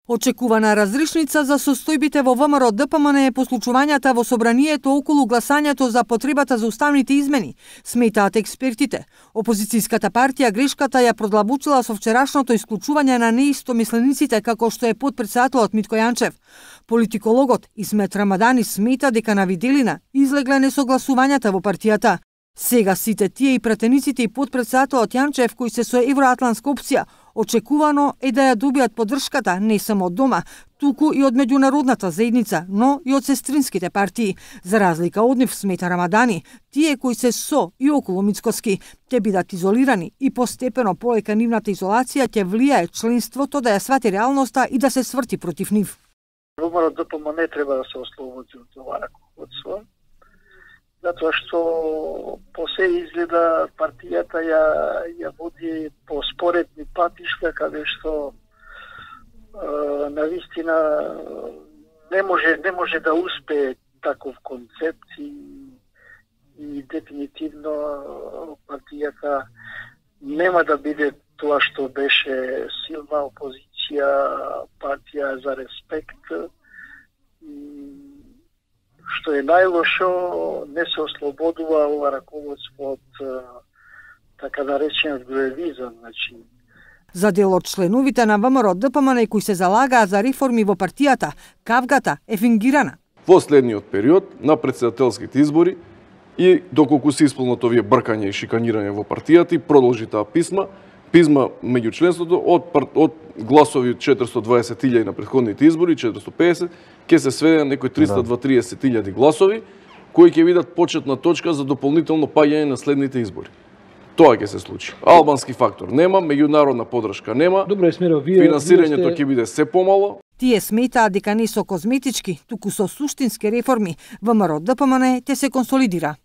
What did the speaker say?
Очекувана разрешница за состојбите во ВМРО ДПМН е по случувањата во собранието околу гласањето за потребата за уставните измени, сметаат експертите. Опозицијската партија грешката ја продлабучила со вчерашното исклучување на неистомислениците како што е потпредседателот Митко Јанчев. Политикологот Исмет Рамадани смета дека на виделина излегле несогласувањата во партијата. Сега сите тие и пратениците и потпредседателот Јанчев кои се со евроатлантска опција очекувано е да ја добијат поддршката не само од дома, туку и од меѓународната заедница, но и од сестринските партии. За разлика од нив, смета Рамадани, тие кои се со и околу Мицкоски ќе бидат изолирани и постепено полека нивната изолација ќе влијае членството да ја свати реалноста и да се сврти против нив. ВМРО ДПМН не треба да се ослободи од ова раководство, затоа што по се изгледа партијата ја води по споредни патишта каде што навистина не може да успее таков концепт и дефинитивно партијата нема да биде тоа што беше силна опозиција, партија за респект. Што е најлошо, не се ослободува ова раководство од така наречениот груевизам, значи. За дел од членовите на ВМРО ДПМН кои се залагаат за реформи во партијата, кавгата е фингирана. Во следниот период на претседателските избори и доколку се исполнат овие бркања и шиканирање во партијата и продолжи таа писма меѓу членството од гласови 420.000 на претходните избори, 450, ќе се сведе на некои 320.000 гласови, кои ќе бидат почетна точка за дополнително паѓање на следните избори. Тоа ќе се случи. Албански фактор нема, меѓународна поддршка нема, финансирањето ќе биде се помало. Тие сметаат дека не со козметички, туку со суштински реформи, ВМРО ДПМН ќе се консолидира.